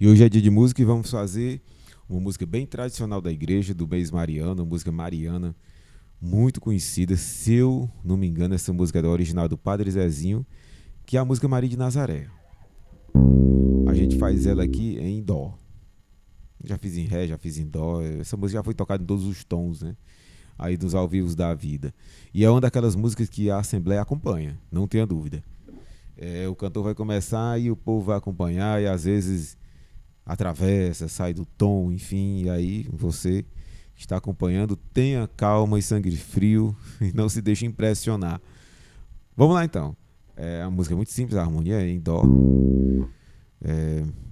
E hoje é dia de música e vamos fazer uma música bem tradicional da igreja, do mês mariano, uma música mariana, muito conhecida. Se eu não me engano, essa música é da original do Padre Zezinho, que é a música Maria de Nazaré. A gente faz ela aqui em dó. Já fiz em ré, já fiz em dó. Essa música já foi tocada em todos os tons, né? Aí dos ao vivos da vida. E é uma daquelas músicas que a Assembleia acompanha, não tenha dúvida. O cantor vai começar e o povo vai acompanhar e às vezes atravessa, sai do tom, enfim, e aí você que está acompanhando, tenha calma e sangue frio e não se deixe impressionar. Vamos lá então. A música é muito simples, a harmonia é em dó.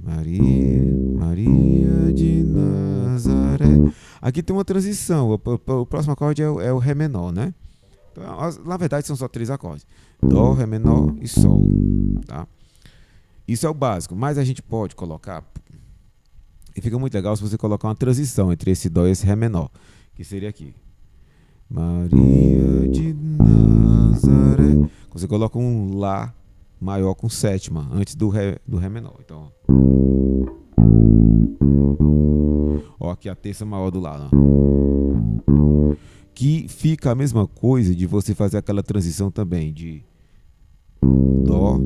Maria, Maria de Nazaré. Aqui tem uma transição. O próximo acorde é o Ré menor, né? Então, na verdade, são só 3 acordes: Dó, Ré menor e Sol. Tá? Isso é o básico, mas a gente pode colocar. E fica muito legal se você colocar uma transição entre esse Dó e esse Ré menor, que seria aqui: Maria de Nazaré. Você coloca um Lá maior com sétima antes do Ré menor. Então, ó, aqui a terça maior do Lá, ó. Que fica a mesma coisa de você fazer aquela transição também de Dó,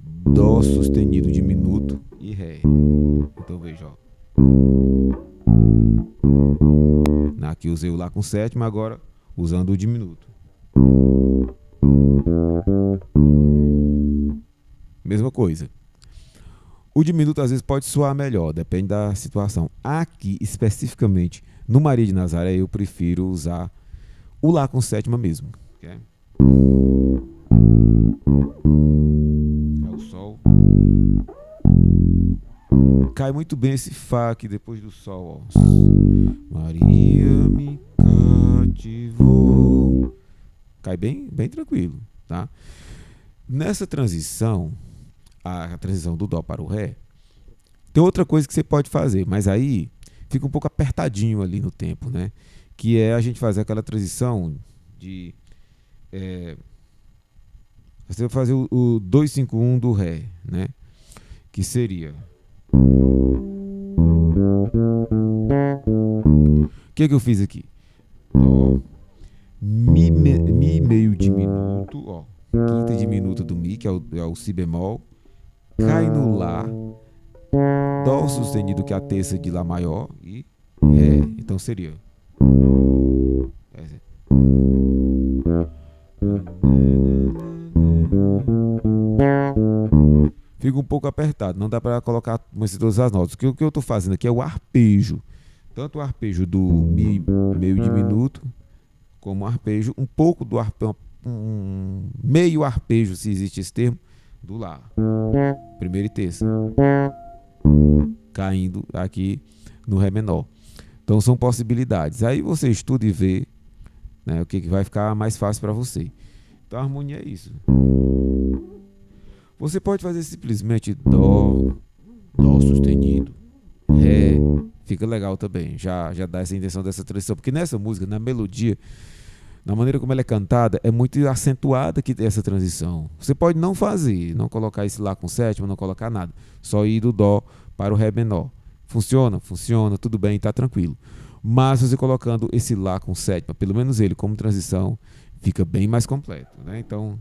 Dó sustenido diminuto e Ré. Então veja, ó. Aqui usei o Lá com sétima, agora usando o diminuto. Mesma coisa. O diminuto às vezes pode soar melhor, depende da situação. Aqui, especificamente, no Maria de Nazaré, eu prefiro usar o Lá com sétima mesmo. Okay? É o Sol. Cai muito bem esse Fá aqui depois do Sol. Ó. Maria me cativou. Cai bem, bem tranquilo. Tá? Nessa transição, a transição do Dó para o Ré, tem outra coisa que você pode fazer, mas aí fica um pouco apertadinho ali no tempo, né? Que é a gente fazer aquela transição de... você vai fazer o 2-5-1 do Ré, né? Que seria... O que eu fiz aqui? Dó, Mi meio diminuto, ó, quinta diminuta do Mi, que é o Si bemol, cai no Lá, Dó sustenido, que é a terça de Lá maior, e Ré. Então seria. Fica um pouco apertado, não dá para colocar todas as notas. O que eu estou fazendo aqui é o arpejo. Tanto o arpejo do Mi meio diminuto, como o arpejo, um pouco do arpejo, um meio arpejo, se existe esse termo, do Lá. Primeira e terça. Caindo aqui no Ré menor. Então são possibilidades. Aí você estuda e vê, né, o que vai ficar mais fácil para você. Então a harmonia é isso. Você pode fazer simplesmente Dó, Dó sustenido, Ré. Fica legal também. Já dá essa intenção dessa transição. Porque nessa música, na melodia, na maneira como ela é cantada, é muito acentuada que essa transição. Você pode não fazer, não colocar esse Lá com sétima, não colocar nada. Só ir do Dó para o Ré menor. Funciona? Funciona, tudo bem, tá tranquilo. Mas você colocando esse Lá com sétima, pelo menos ele como transição, fica bem mais completo, né? Então...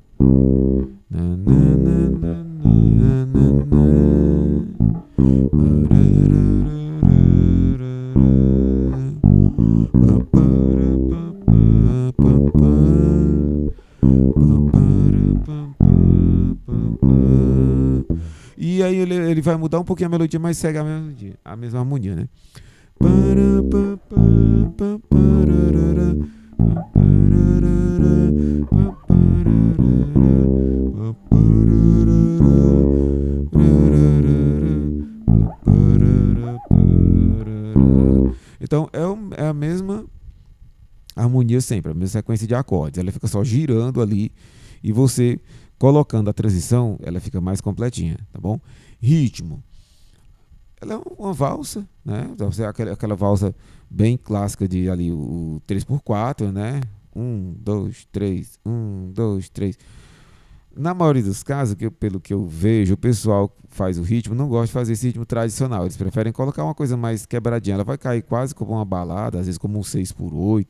E aí ele vai mudar um pouquinho a melodia, mas segue a mesma harmonia, né? Então é a mesma harmonia sempre, a mesma sequência de acordes. Ela fica só girando ali e você colocando a transição, ela fica mais completinha, tá bom? Ritmo. Ela é uma valsa, né? Então, aquela valsa bem clássica de ali o 3x4, né? 1, 2, 3, 1, 2, 3. Na maioria dos casos, pelo que eu vejo, o pessoal que faz o ritmo não gosta de fazer esse ritmo tradicional. Eles preferem colocar uma coisa mais quebradinha. Ela vai cair quase como uma balada, às vezes como um 6/8.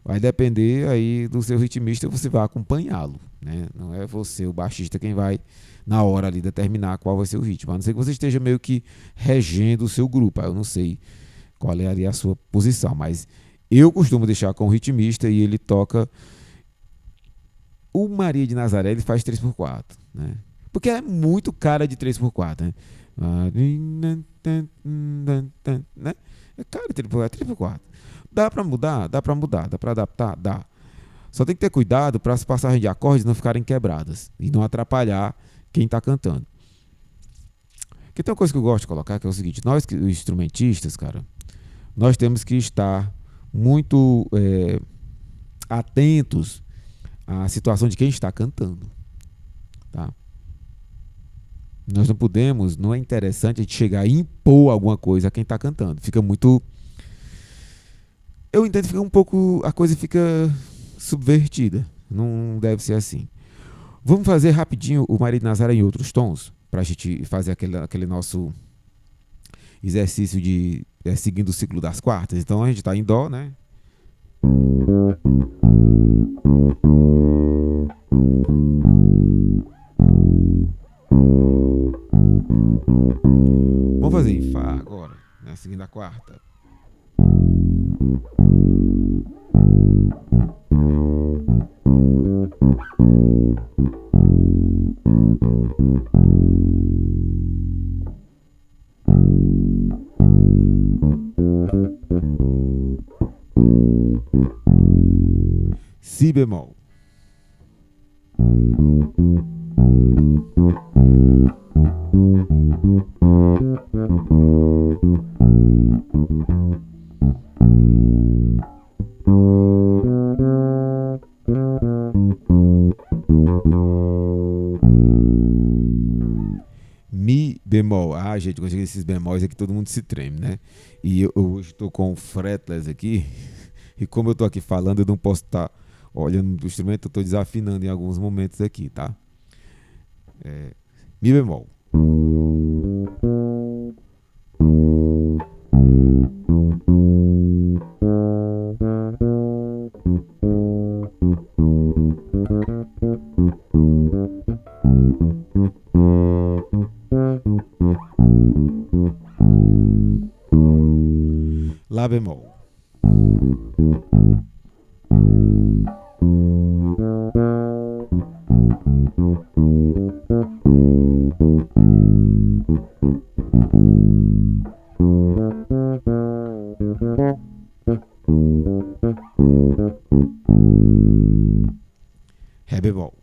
Vai depender aí do seu ritmista, você vai acompanhá-lo, né? Não é você, o baixista, quem vai na hora ali determinar qual vai ser o ritmo. A não ser que você esteja meio que regendo o seu grupo. Aí eu não sei qual é ali a sua posição, mas eu costumo deixar com o ritmista e ele toca. O Maria de Nazaré ele faz 3/4, né? Porque é muito cara de 3/4, né? Né? É cara de 3/4, 3/4. Dá pra mudar? Dá pra mudar. Dá pra adaptar? Dá. Só tem que ter cuidado para as passagens de acordes não ficarem quebradas e não atrapalhar quem tá cantando. Porque tem uma coisa que eu gosto de colocar, que é o seguinte: nós, os instrumentistas, cara, nós temos que estar muito atentos à situação de quem está cantando, tá? Nós não podemos, não é interessante a gente chegar e impor alguma coisa a quem está cantando. Fica muito. Eu entendo que fica um pouco. A coisa fica subvertida. Não deve ser assim. Vamos fazer rapidinho o Maria de Nazaré em outros tons, para a gente fazer aquele nosso exercício de seguindo o ciclo das quartas. Então a gente está em Dó, né? Vamos fazer em Fá agora, né? Seguindo a quarta. Si bemol. Mi bemol. Ah, gente, quando chega esses bemóis aqui todo mundo se treme, né? E eu hoje estou com o fretless aqui. E como eu estou aqui falando, eu não posso estar olhando do instrumento, eu estou desafinando em alguns momentos aqui, tá? Mi bemol. Lá bemol. Ré bemol.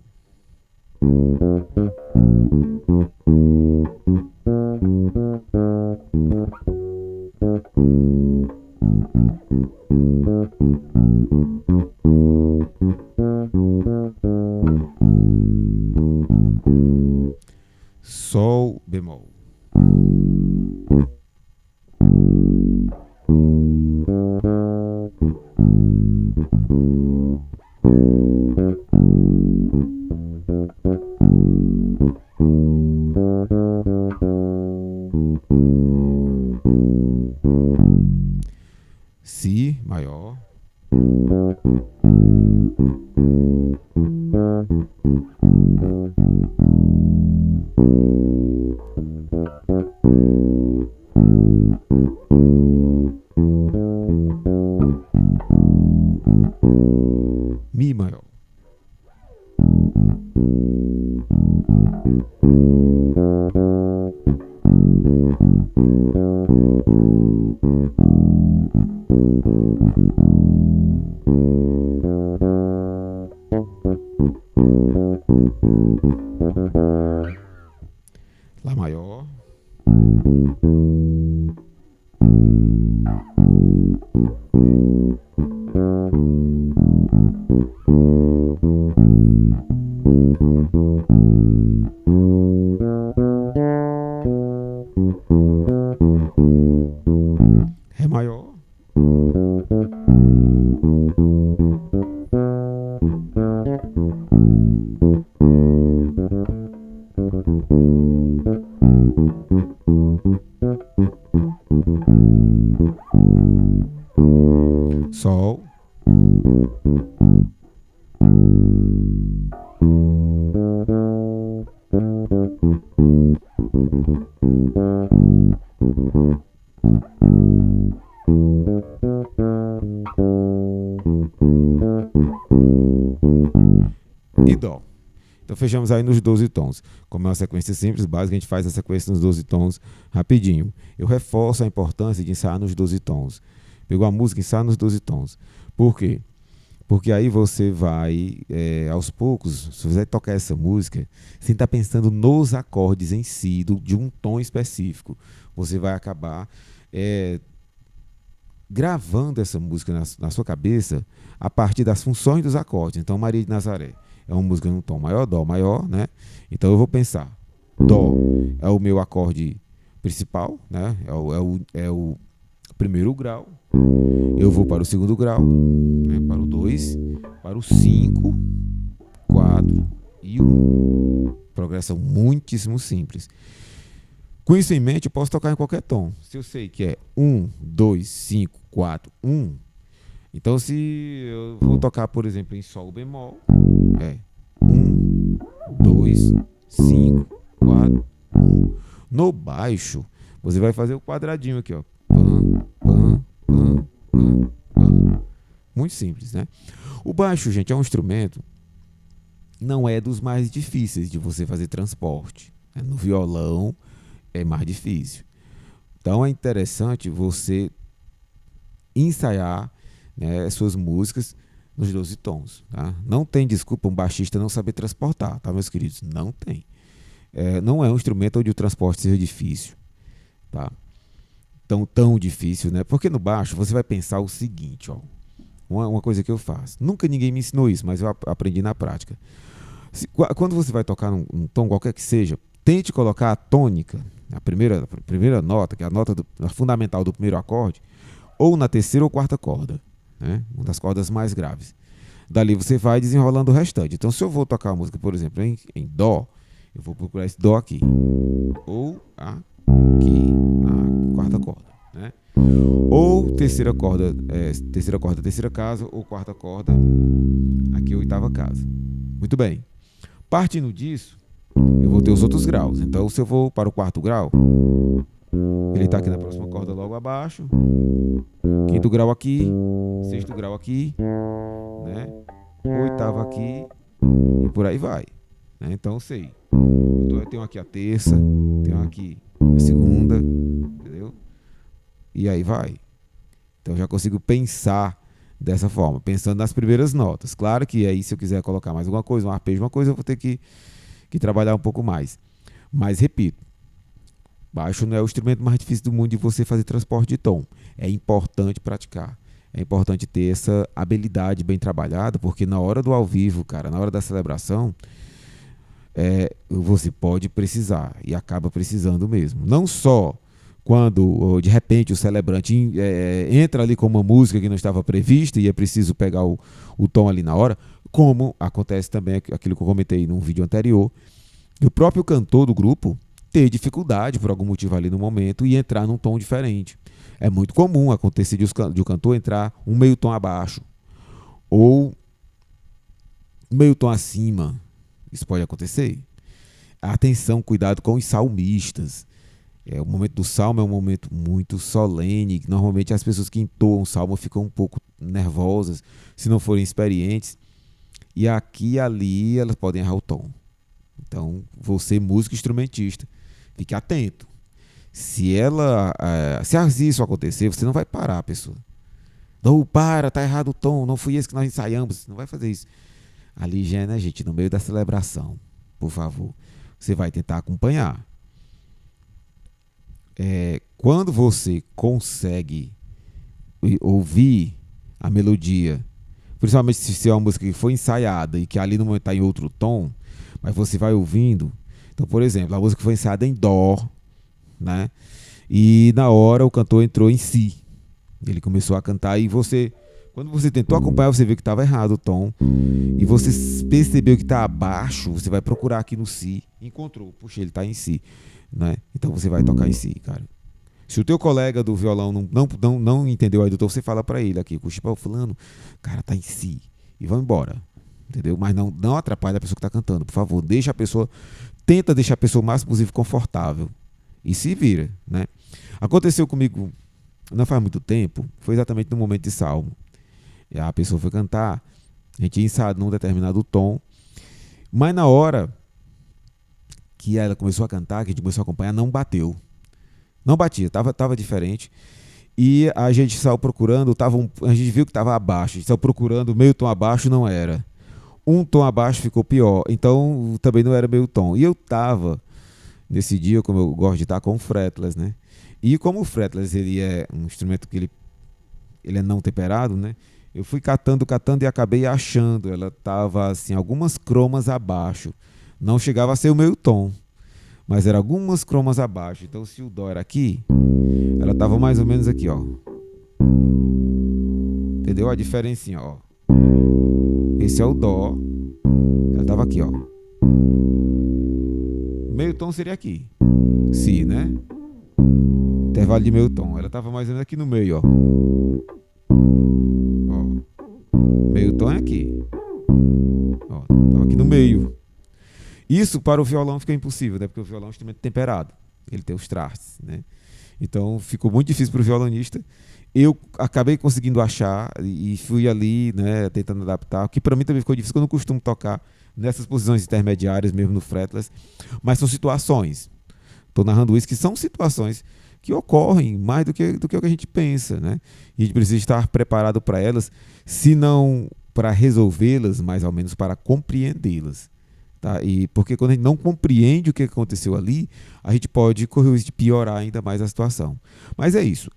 Sol bemol. Si maior. Mi maior. Lá maior. Ré maior. E dó. Então fechamos aí nos 12 tons. Como é uma sequência simples, básica, a gente faz a sequência nos 12 tons rapidinho. Eu reforço a importância de ensaiar nos 12 tons. Pegou a música, ensaia nos 12 tons. Por quê? Porque aí você vai, aos poucos, se você tocar essa música, sem estar pensando nos acordes em si, de um tom específico, você vai acabar gravando essa música na sua cabeça a partir das funções dos acordes. Então, Maria de Nazaré é uma música num tom maior, dó maior, né? Então eu vou pensar, dó é o meu acorde principal, né? É o primeiro grau. Eu vou para o segundo grau, né? Para o 2, para o 5, 4 e o progressão muitíssimo simples. Com isso em mente, eu posso tocar em qualquer tom. Se eu sei que é 1, 2, 5, 4, 1, então se eu vou tocar, por exemplo, em sol bemol, 1, 2, 5, 4, 1. No baixo, você vai fazer o quadradinho aqui, ó. Pam, pam, pam, pam, pam. Muito simples, né? O baixo, gente, é um instrumento, não é dos mais difíceis de você fazer transporte. No violão é mais difícil. Então é interessante você ensaiar, né, suas músicas nos 12 tons. Tá? Não tem desculpa um baixista não saber transportar, tá, meus queridos? Não tem. Não é um instrumento onde o transporte seja difícil. Tá? Tão difícil, né? Porque no baixo você vai pensar o seguinte, ó. Uma coisa que eu faço. Nunca ninguém me ensinou isso, mas eu aprendi na prática. Quando você vai tocar num tom qualquer que seja, tente colocar a tônica, a primeira nota, que é a fundamental do primeiro acorde, ou na terceira ou quarta corda, né? Uma das cordas mais graves. Dali você vai desenrolando o restante. Então, se eu vou tocar a música, por exemplo, em dó, eu vou procurar esse dó aqui, ou aqui na quarta corda, né? Ou terceira corda, terceira casa, ou quarta corda, aqui oitava casa. Muito bem. Partindo disso, eu vou ter os outros graus. Então, se eu vou para o quarto grau, ele está aqui na próxima corda logo abaixo. Quinto grau aqui, sexto grau aqui, né? Oitavo aqui e por aí vai. Né? Então, eu sei. Eu tenho aqui a terça, tenho aqui a segunda, entendeu? E aí vai. Então, eu já consigo pensar dessa forma, pensando nas primeiras notas. Claro que aí, se eu quiser colocar mais alguma coisa, um arpejo, uma coisa, eu vou ter que trabalhar um pouco mais. Mas, repito, baixo não é o instrumento mais difícil do mundo de você fazer transporte de tom. É importante praticar. É importante ter essa habilidade bem trabalhada, porque na hora do ao vivo, cara, na hora da celebração, você pode precisar e acaba precisando mesmo. Não só quando, de repente, o celebrante entra ali com uma música que não estava prevista e é preciso pegar o tom ali na hora, como acontece também aquilo que eu comentei num vídeo anterior, o próprio cantor do grupo ter dificuldade por algum motivo ali no momento e entrar num tom diferente. É muito comum acontecer de o cantor entrar um meio tom abaixo ou meio tom acima. Isso pode acontecer. Atenção, cuidado com os salmistas. O momento do salmo é um momento muito solene. Normalmente as pessoas que entoam o salmo ficam um pouco nervosas, se não forem experientes. E aqui e ali elas podem errar o tom. Então, você, músico instrumentista, fique atento. Se isso acontecer, você não vai parar a pessoa. Não, tá errado o tom, não foi esse que nós ensaiamos. Você não vai fazer isso. Ali já, né, gente, no meio da celebração, por favor, você vai tentar acompanhar. Quando você consegue ouvir a melodia, principalmente se é uma música que foi ensaiada e que ali no momento está em outro tom, mas você vai ouvindo. Então, por exemplo, a música foi ensaiada em dó, né? E na hora o cantor entrou em si. Ele começou a cantar e quando você tentou acompanhar, você viu que estava errado o tom. E você percebeu que está abaixo, você vai procurar aqui no si. Encontrou, puxa, ele está em si, né? Então você vai tocar em si, cara. Se o teu colega do violão não entendeu aí, doutor, você fala para ele aqui, o fulano, cara, tá em si. E vão embora. Entendeu? Mas não atrapalhe a pessoa que está cantando, por favor. Tenta deixar a pessoa o máximo possível confortável. E se vira, né? Aconteceu comigo não faz muito tempo, foi exatamente no momento de salmo. E a pessoa foi cantar, a gente tinha ensaiado num determinado tom, mas na hora que ela começou a cantar, que a gente começou a acompanhar, não bateu. Não batia, tava diferente. E a gente saiu procurando, a gente viu que estava abaixo, a gente saiu procurando meio tom abaixo, não era. Um tom abaixo ficou pior, então também não era meio tom. E eu tava, nesse dia, como eu gosto de estar, com o fretless, né? E como o fretless ele é um instrumento que ele é não temperado, né? Eu fui catando e acabei achando. Ela tava assim, algumas cromas abaixo. Não chegava a ser o meio tom, mas era algumas cromas abaixo. Então se o dó era aqui, ela tava mais ou menos aqui, ó. Entendeu a diferencinha, ó? Esse é o dó. Ela tava aqui, ó. Meio tom seria aqui. Si, né? Intervalo de meio tom. Ela tava mais ou menos aqui no meio, ó. Ó. Meio tom é aqui. Ó, tava aqui no meio. Isso para o violão fica impossível, né? Porque o violão é um instrumento temperado. Ele tem os trastes, né? Então ficou muito difícil para o violonista. Eu acabei conseguindo achar e fui ali, né, tentando adaptar, o que para mim também ficou difícil, porque eu não costumo tocar nessas posições intermediárias, mesmo no fretless, mas são situações. Estou narrando isso, que são situações que ocorrem mais do que o que a gente pensa, né? E a gente precisa estar preparado para elas, se não para resolvê-las, mas ao menos para compreendê-las. Tá? E porque quando a gente não compreende o que aconteceu ali, a gente pode correr o risco de piorar ainda mais a situação. Mas é isso,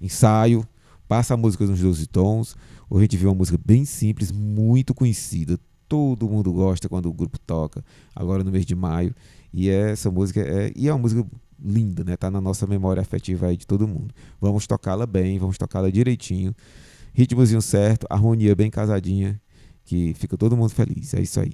ensaio, passa a música nos 12 tons. Hoje a gente vê uma música bem simples, muito conhecida. Todo mundo gosta quando o grupo toca, agora no mês de maio. E essa música é uma música linda, né? Tá na nossa memória afetiva aí de todo mundo. Vamos tocá-la bem, vamos tocá-la direitinho. Ritmozinho certo, harmonia bem casadinha, que fica todo mundo feliz. É isso aí.